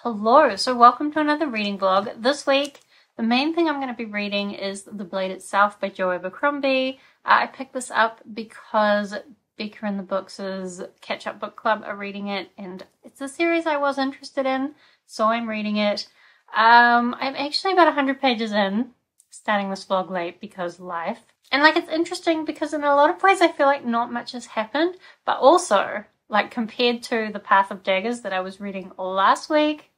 Hello, so welcome to another reading vlog. This week, the main thing I'm going to be reading is The Blade Itself by Joe Abercrombie. I picked this up because Becca and the Books' catch-up book club are reading it, and it's a series I was interested in, so I'm reading it. I'm actually about 100 pages in, starting this vlog late because life. And it's interesting because in a lot of ways I feel like not much has happened, but also, compared to The Path of Daggers that I was reading last week,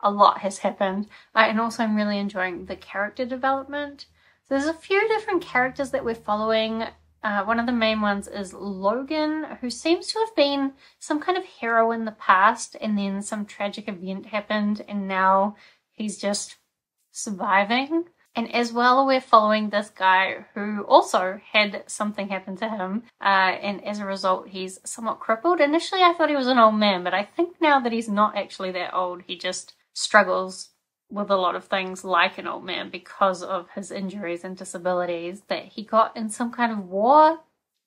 a lot has happened. And also I'm really enjoying the character development. So there's a few different characters that we're following. One of the main ones is Logan, who seems to have been some kind of hero in the past, and then some tragic event happened, and now he's just surviving. And as well, we're following this guy who also had something happen to him, and as a result, he's somewhat crippled. Initially, I thought he was an old man, but I think now that he's not actually that old, he just struggles with a lot of things like an old man because of his injuries and disabilities that he got in some kind of war.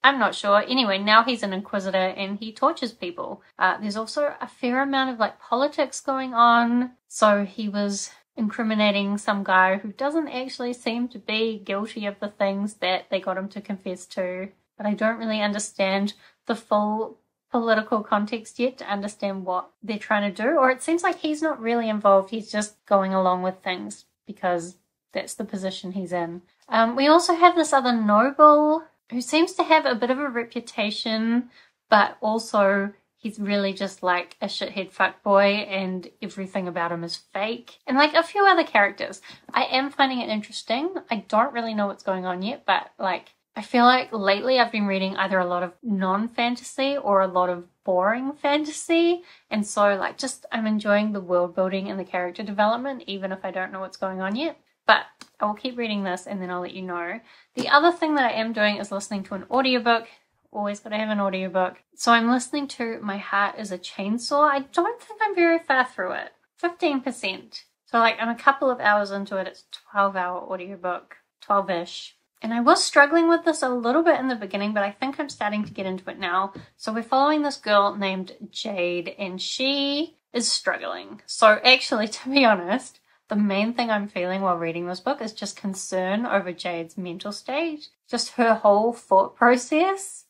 I'm not sure. Anyway, now he's an inquisitor and he tortures people. There's also a fair amount of politics going on. So he was incriminating some guy who doesn't actually seem to be guilty of the things that they got him to confess to. But I don't really understand the full political context yet to understand what they're trying to do. Or it seems like he's not really involved. He's just going along with things because that's the position he's in. We also have this other noble who seems to have a bit of a reputation, but also he's really just like a shithead fuckboy and everything about him is fake. And a few other characters. I am finding it interesting. I don't really know what's going on yet, but I feel like lately I've been reading either a lot of non-fantasy or a lot of boring fantasy. And so I'm enjoying the world building and the character development, even if I don't know what's going on yet. But I will keep reading this and then I'll let you know. The other thing that I am doing is listening to an audiobook. Always gotta have an audiobook. So I'm listening to My Heart is a Chainsaw. I don't think I'm very far through it. 15%. So I'm a couple of hours into it. It's a 12-hour audiobook. 12-ish. And I was struggling with this a little bit in the beginning, but I think I'm starting to get into it now. So we're following this girl named Jade, and she is struggling. So actually, to be honest, the main thing I'm feeling while reading this book is just concern over Jade's mental state. Just her whole thought process.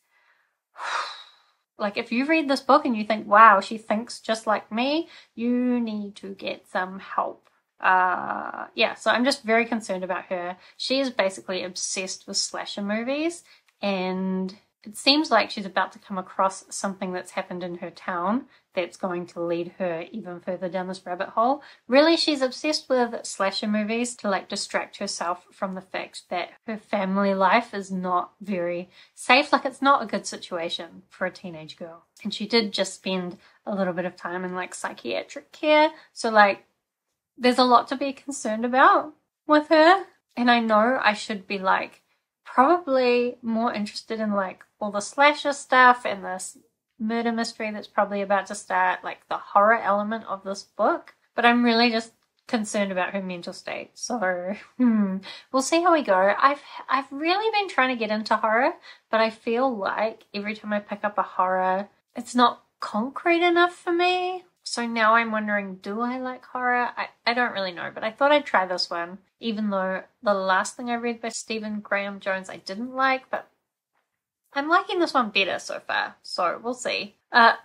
If you read this book and you think, wow, she thinks just like me, you need to get some help. So I'm just very concerned about her. She is basically obsessed with slasher movies, and it seems like she's about to come across something that's happened in her town that's going to lead her even further down this rabbit hole. Really, she's obsessed with slasher movies to distract herself from the fact that her family life is not very safe. It's not a good situation for a teenage girl. And she did just spend a little bit of time in psychiatric care. So there's a lot to be concerned about with her. And I know I should be probably more interested in all the slasher stuff and this murder mystery that's probably about to start, the horror element of this book. But I'm really just concerned about her mental state. So we'll see how we go. I've really been trying to get into horror, but I feel like every time I pick up a horror, it's not concrete enough for me. So now I'm wondering, do I like horror? I don't really know, but I thought I'd try this one, even though the last thing I read by Stephen Graham Jones I didn't like, but I'm liking this one better so far, so we'll see.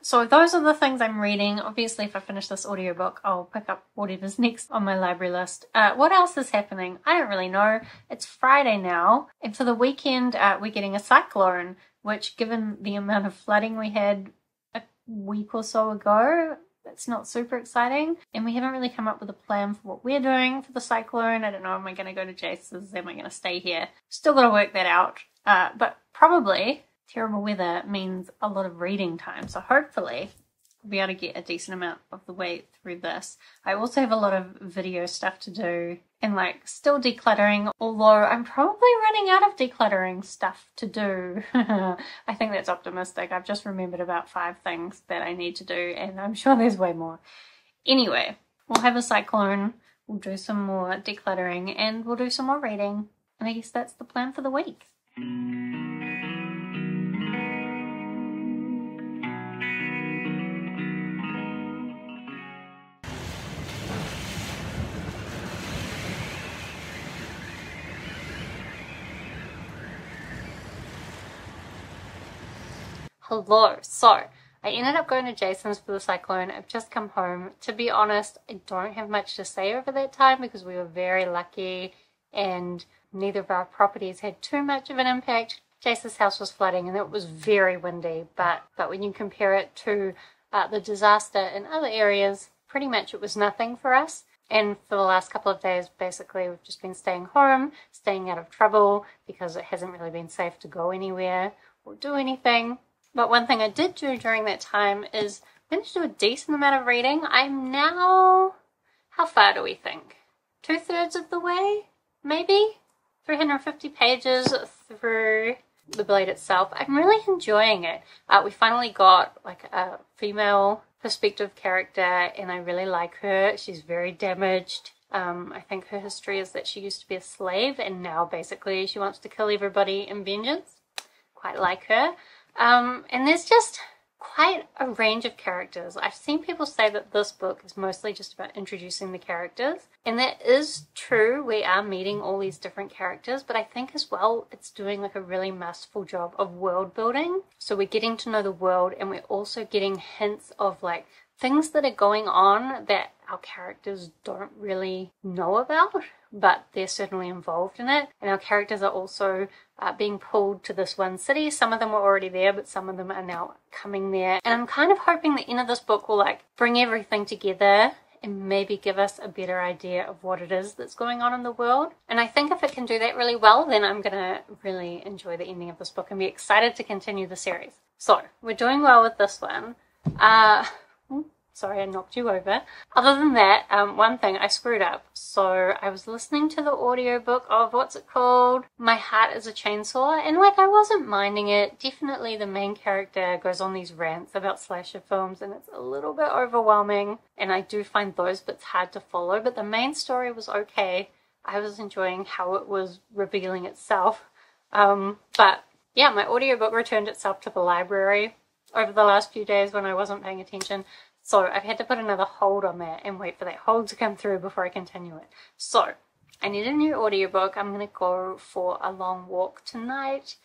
So those are the things I'm reading. Obviously, if I finish this audiobook, I'll pick up whatever's next on my library list. What else is happening? I don't really know. It's Friday now, and for the weekend, we're getting a cyclone, which, given the amount of flooding we had a week or so ago, that's not super exciting. And we haven't really come up with a plan for what we're doing for the cyclone. I don't know, am I going to go to Jace's? Am I going to stay here? Still got to work that out. But probably terrible weather means a lot of reading time. So hopefully we'll be able to get a decent amount of the way through this. I also have a lot of video stuff to do and still decluttering, although I'm probably running out of decluttering stuff to do. I think that's optimistic. I've just remembered about 5 things that I need to do, and I'm sure there's way more. Anyway, we'll have a cyclone, we'll do some more decluttering, and we'll do some more reading. And I guess that's the plan for the week. Hello. So, I ended up going to Jason's for the Cyclone. I've just come home. To be honest, I don't have much to say over that time because we were very lucky and neither of our properties had too much of an impact. Jason's house was flooding and it was very windy, but when you compare it to the disaster in other areas, pretty much it was nothing for us. And for the last couple of days, basically, we've just been staying home, staying out of trouble because it hasn't really been safe to go anywhere or do anything. But one thing I did do during that time is manage to do a decent amount of reading. I'm now, how far do we think? 2/3 of the way, maybe? 350 pages through the Blade itself. I'm really enjoying it. We finally got like a female perspective character and I really like her. She's very damaged. I think her history is that she used to be a slave and now basically she wants to kill everybody in vengeance. Quite like her. And there's just quite a range of characters. I've seen people say that this book is mostly just about introducing the characters, and that is true. We are meeting all these different characters, but I think as well it's doing like a really masterful job of world building. So we're getting to know the world and we're also getting hints of like things that are going on that our characters don't really know about, but they're certainly involved in it. And our characters are also being pulled to this one city. Some of them were already there, but some of them are now coming there. And I'm kind of hoping the end of this book will like bring everything together and maybe give us a better idea of what it is that's going on in the world. And I think if it can do that really well, then I'm gonna really enjoy the ending of this book and be excited to continue the series. So we're doing well with this one. Sorry, I knocked you over. Other than that, one thing, I screwed up. So I was listening to the audiobook of, what's it called? My Heart is a Chainsaw. And like, I wasn't minding it. Definitely the main character goes on these rants about slasher films and it's a little bit overwhelming. And I do find those bits hard to follow. But the main story was okay. I was enjoying how it was revealing itself. But yeah, my audiobook returned itself to the library over the last few days when I wasn't paying attention. So I've had to put another hold on that and wait for that hold to come through before I continue it. So I need a new audiobook. I'm going to go for a long walk tonight.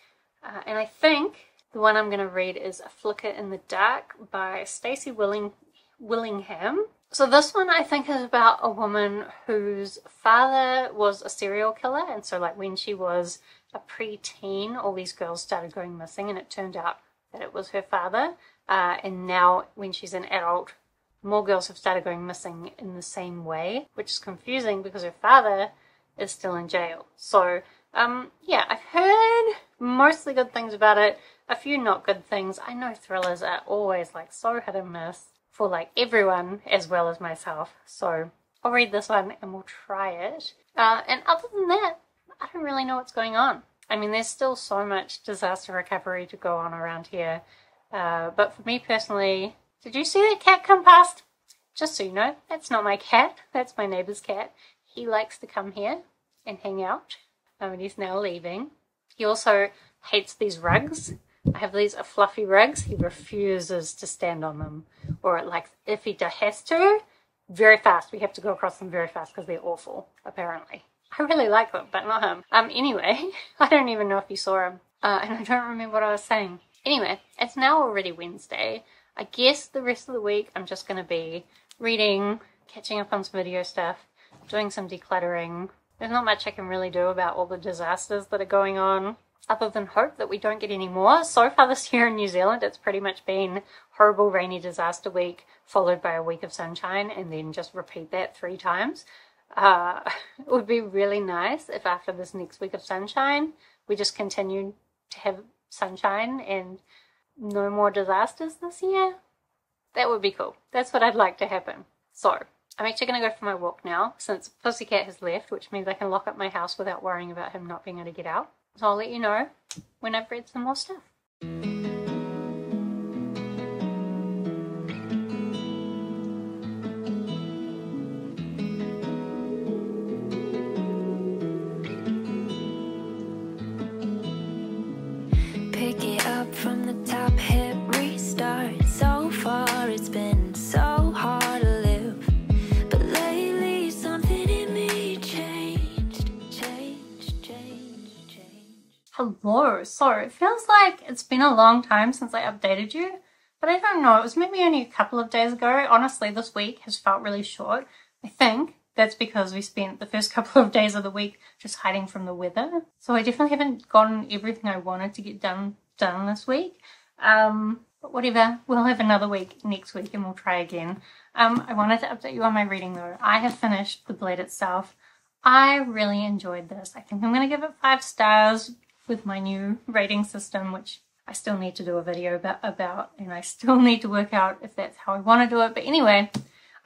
And I think the one I'm going to read is A Flicker in the Dark by Stacy Willingham. So this one I think is about a woman whose father was a serial killer. And so like when she was a preteen, all these girls started going missing and it turned out that it was her father. And now when she's an adult, more girls have started going missing in the same way, which is confusing because her father is still in jail. So, yeah, I've heard mostly good things about it, a few not good things. I know thrillers are always like so hit and miss for like everyone as well as myself. So I'll read this one and we'll try it. And other than that, I don't really know what's going on. I mean, there's still so much disaster recovery to go on around here. But for me personally, did you see that cat come past? Just so you know, that's not my cat. That's my neighbor's cat. He likes to come here and hang out. And he's now leaving. He also hates these rugs. I have these fluffy rugs. He refuses to stand on them. Or like, if he has to, very fast. We have to go across them very fast because they're awful, apparently. I really like them, but not him. Anyway, I don't even know if you saw him. And I don't remember what I was saying. Anyway, it's now already Wednesday. I guess the rest of the week I'm just going to be reading, catching up on some video stuff, doing some decluttering. There's not much I can really do about all the disasters that are going on, other than hope that we don't get any more. So far this year in New Zealand, it's pretty much been horrible rainy disaster week, followed by a week of sunshine, and then just repeat that 3 times. It would be really nice if after this next week of sunshine, we just continued to have sunshine and no more disasters this year. That would be cool. That's what I'd like to happen. So I'm actually going to go for my walk now since Pussycat has left, which means I can lock up my house without worrying about him not being able to get out. So I'll let you know when I've read some more stuff. Pick it up from the top, hit restart. So far it's been so hard to live, but lately something in me changed. Hello. So it feels like it's been a long time since I updated you, but I don't know. It was maybe only a couple of days ago. Honestly, this week has felt really short. I think that's because we spent the first couple of days of the week just hiding from the weather. So I definitely haven't gotten everything I wanted to get done this week. But whatever, we'll have another week next week and we'll try again. I wanted to update you on my reading though. I have finished The Blade itself. I really enjoyed this. I think I'm going to give it 5 stars with my new rating system, which I still need to do a video about, and I still need to work out if that's how I want to do it. But anyway,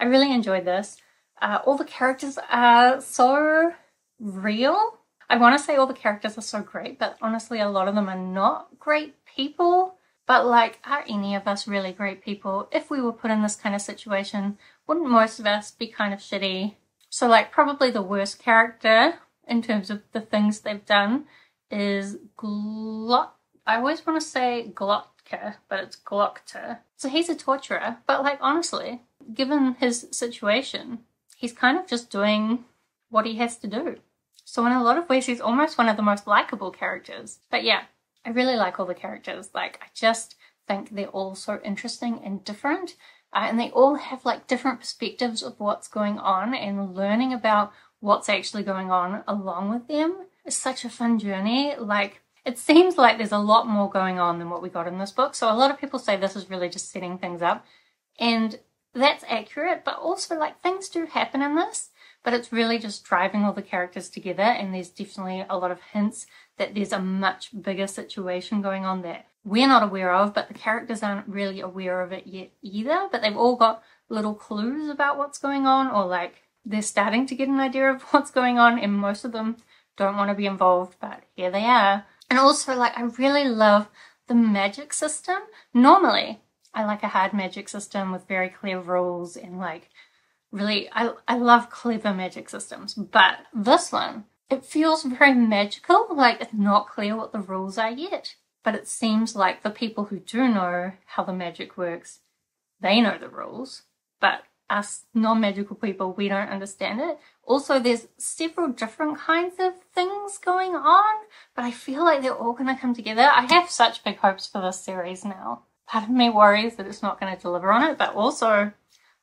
I really enjoyed this. All the characters are so real. I want to say all the characters are so great, but honestly a lot of them are not great people. But like, are any of us really great people? If we were put in this kind of situation, wouldn't most of us be kind of shitty? So like, probably the worst character in terms of the things they've done is I always want to say Glotka, but it's Glokta. So he's a torturer, but like honestly, given his situation, he's kind of just doing what he has to do. So in a lot of ways, he's almost one of the most likable characters. But yeah, I really like all the characters. Like, I just think they're all so interesting and different. And they all have like different perspectives of what's going on, and learning about what's actually going on along with them is such a fun journey. Like, it seems like there's a lot more going on than what we got in this book. So a lot of people say this is really just setting things up. And that's accurate, but also like things do happen in this, but it's really just driving all the characters together. And there's definitely a lot of hints that there's a much bigger situation going on that we're not aware of, but the characters aren't really aware of it yet either. But they've all got little clues about what's going on, or like they're starting to get an idea of what's going on, and most of them don't want to be involved, but here they are. And also, like, I really love the magic system. Normally, I like a hard magic system with very clear rules, and like, really, I love clever magic systems. But this one, it feels very magical. Like, it's not clear what the rules are yet. But it seems like the people who do know how the magic works, they know the rules. But us non-magical people, we don't understand it. Also, there's several different kinds of things going on, but I feel like they're all going to come together. I have such big hopes for this series now. Part of me worries that it's not going to deliver on it, but also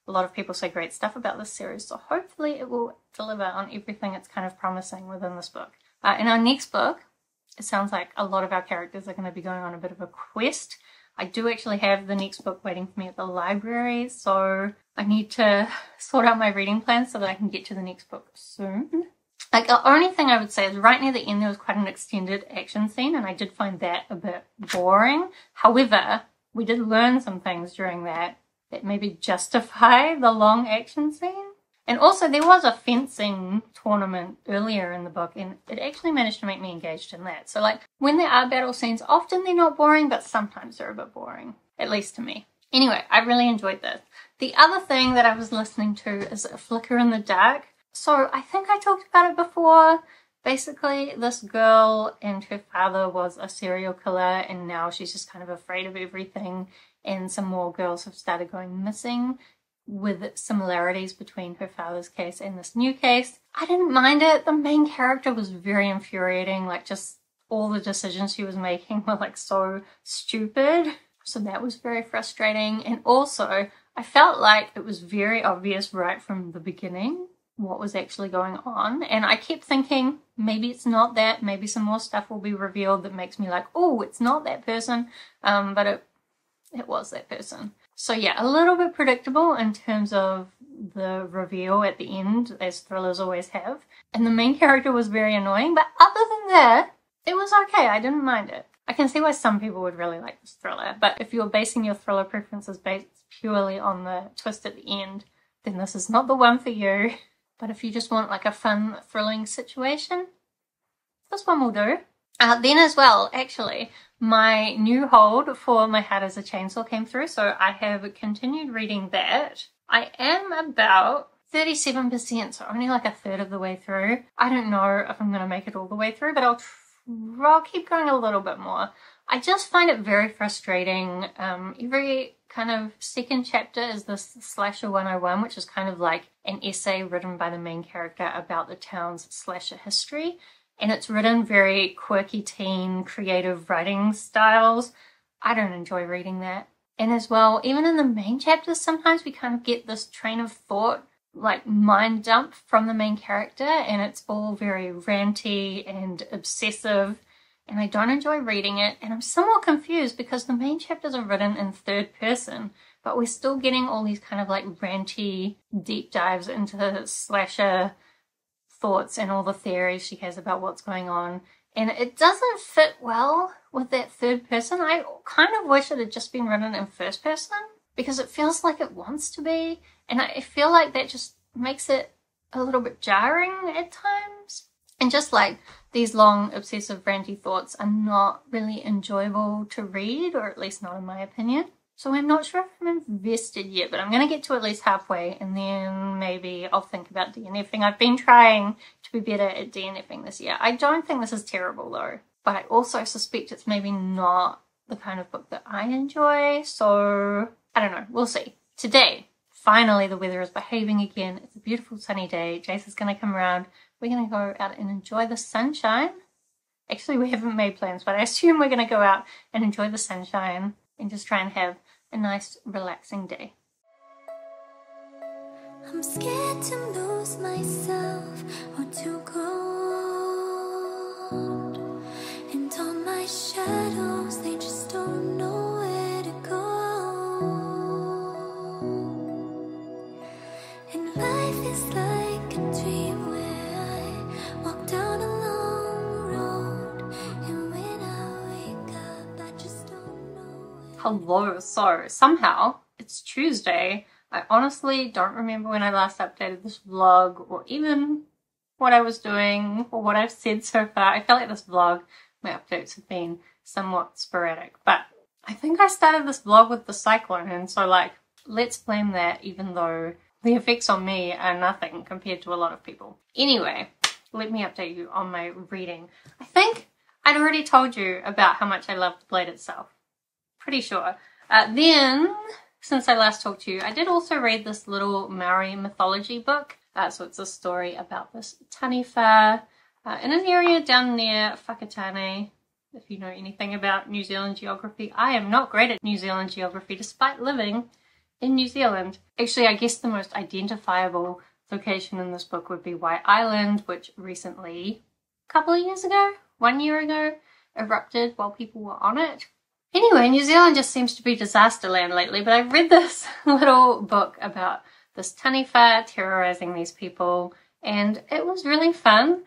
a lot of people say great stuff about this series, so hopefully it will deliver on everything it's kind of promising within this book. In our next book, it sounds like a lot of our characters are going to be going on a bit of a quest. I do actually have the next book waiting for me at the library, so I need to sort out my reading plan so that I can get to the next book soon. Like, the only thing I would say is right near the end there was quite an extended action scene, and I did find that a bit boring. However, we did learn some things during that maybe justify the long action scene. And also, there was a fencing tournament earlier in the book, and it actually managed to make me engaged in that. So, like, when there are battle scenes, often they're not boring, but sometimes they're a bit boring, at least to me. Anyway, I really enjoyed this. The other thing that I was listening to is A Flicker in the Dark. So, I think I talked about it before. Basically, this girl and her father was a serial killer, and now she's just kind of afraid of everything. And some more girls have started going missing, with similarities between her father's case and this new case. I didn't mind it. The main character was very infuriating. Like, just all the decisions she was making were like so stupid. So that was very frustrating. And also, I felt like it was very obvious right from the beginning what was actually going on. And I kept thinking, maybe it's not that. Maybe some more stuff will be revealed that makes me like, oh, it's not that person. But it was that person. So yeah, a little bit predictable in terms of the reveal at the end, as thrillers always have. And the main character was very annoying, but other than that, it was okay. I didn't mind it. I can see why some people would really like this thriller, but if you're basing your thriller preferences based purely on the twist at the end, then this is not the one for you. But if you just want like a fun, thrilling situation, this one will do. Then as well, actually, my new hold for My Heart as a Chainsaw came through, so I have continued reading that. I am about 37%, so only like a third of the way through. I don't know if I'm going to make it all the way through, but I'll keep going a little bit more. I just find it very frustrating. Every kind of second chapter is this Slasher 101, which is kind of like an essay written by the main character about the town's slasher history. and it's written very quirky teen creative writing styles. I don't enjoy reading that. And as well, even in the main chapters, sometimes we kind of get this train of thought, like mind dump from the main character, and it's all very ranty and obsessive, and I don't enjoy reading it. And I'm somewhat confused because the main chapters are written in third person, but we're still getting all these kind of like ranty deep dives into Slasher thoughts and all the theories she has about what's going on. And it doesn't fit well with that third person. I kind of wish it had just been written in first person because it feels like it wants to be. And I feel like that just makes it a little bit jarring at times. And just like these long, obsessive, ranty thoughts are not really enjoyable to read, or at least not in my opinion. So I'm not sure if I'm invested yet, but I'm going to get to at least halfway and then maybe I'll think about DNFing. I've been trying to be better at DNFing this year. I don't think this is terrible though, but I also suspect it's maybe not the kind of book that I enjoy. So I don't know, we'll see. Today, finally the weather is behaving again. It's a beautiful sunny day. Jace is going to come around. We're going to go out and enjoy the sunshine. Actually, we haven't made plans, but I assume we're going to go out and enjoy the sunshine and just try and have a nice, relaxing day. I'm scared to lose myself or to grow old. And all my shadows, they just don't know where to go. And life is like a dream where I walk down a long road. And when I wake up, I just don't know. Hello, so somehow it's Tuesday. I honestly don't remember when I last updated this vlog or even what I was doing or what I've said so far. I feel like this vlog, my updates have been somewhat sporadic, but I think I started this vlog with the cyclone, and so like, let's blame that, even though the effects on me are nothing compared to a lot of people. Anyway, let me update you on my reading. I think I'd already told you about how much I love the blade itself. Pretty sure. Then, since I last talked to you, I did also read this little Maori mythology book. So it's a story about this Taniwha in an area down near Whakatane. If you know anything about New Zealand geography, I am not great at New Zealand geography despite living in New Zealand. Actually, I guess the most identifiable location in this book would be White Island, which recently, a couple of years ago, 1 year ago, erupted while people were on it. Anyway, New Zealand just seems to be disaster land lately, but I read this little book about this Taniwha terrorizing these people, and it was really fun.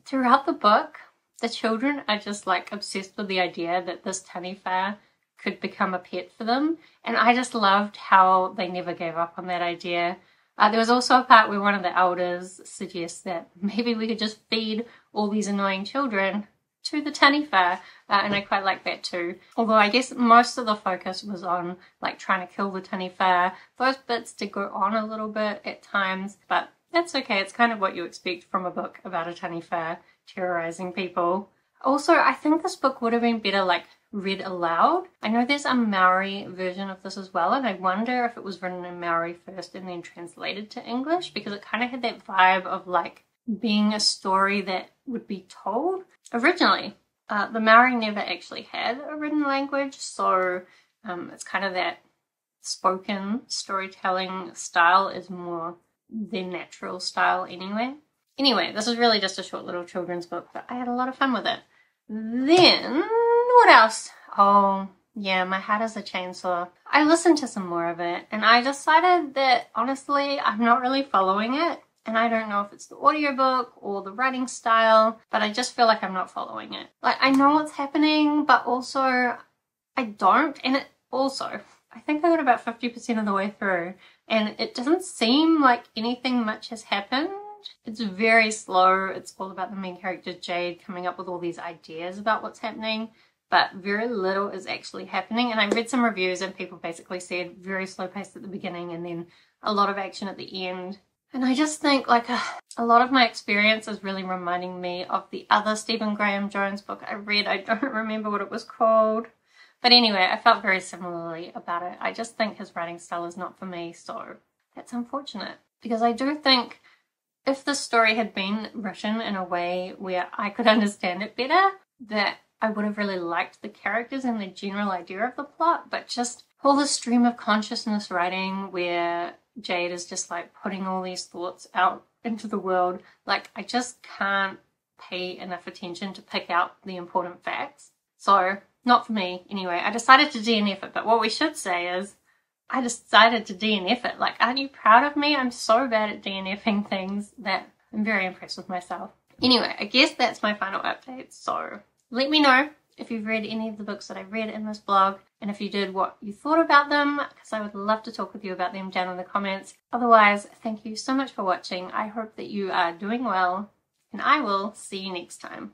Throughout the book, the children are just like obsessed with the idea that this Taniwha could become a pet for them, and I just loved how they never gave up on that idea. There was also a part where one of the elders suggests that maybe we could just feed all these annoying children to the Taniwha, and I quite like that too. Although I guess most of the focus was on like trying to kill the Taniwha. Those bits did go on a little bit at times, but that's okay. It's kind of what you expect from a book about a Taniwha terrorizing people. Also, I think this book would have been better like read aloud. I know there's a Maori version of this as well, and I wonder if it was written in Maori first and then translated to English, because it kind of had that vibe of like being a story that would be told. Originally, the Maori never actually had a written language, so it's kind of that spoken storytelling style is more their natural style anyway. Anyway, this is really just a short little children's book, but I had a lot of fun with it. Then, what else? Oh, yeah, My Heart is a Chainsaw. I listened to some more of it, and I decided that, honestly, I'm not really following it. And I don't know if it's the audiobook or the writing style, but I just feel like I'm not following it. Like, I know what's happening, but also I don't. And it also, I think I got about 50% of the way through, and it doesn't seem like anything much has happened. It's very slow. It's all about the main character, Jade, coming up with all these ideas about what's happening, but very little is actually happening. And I read some reviews and people basically said very slow paced at the beginning and then a lot of action at the end. And I just think like a lot of my experience is really reminding me of the other Stephen Graham Jones book I read. I don't remember what it was called. But anyway, I felt very similarly about it. I just think his writing style is not for me, so that's unfortunate. Because I do think if the story had been written in a way where I could understand it better, that I would have really liked the characters and the general idea of the plot, but just all the stream of consciousness writing where Jade is just like putting all these thoughts out into the world, like I just can't pay enough attention to pick out the important facts. So, not for me. Anyway, I decided to DNF it, but what we should say is, I decided to DNF it. Like, aren't you proud of me? I'm so bad at DNFing things that I'm very impressed with myself. Anyway, I guess that's my final update. So, let me know if you've read any of the books that I've read in this blog, and if you did, what you thought about them, because I would love to talk with you about them down in the comments. Otherwise, thank you so much for watching. I hope that you are doing well, and I will see you next time.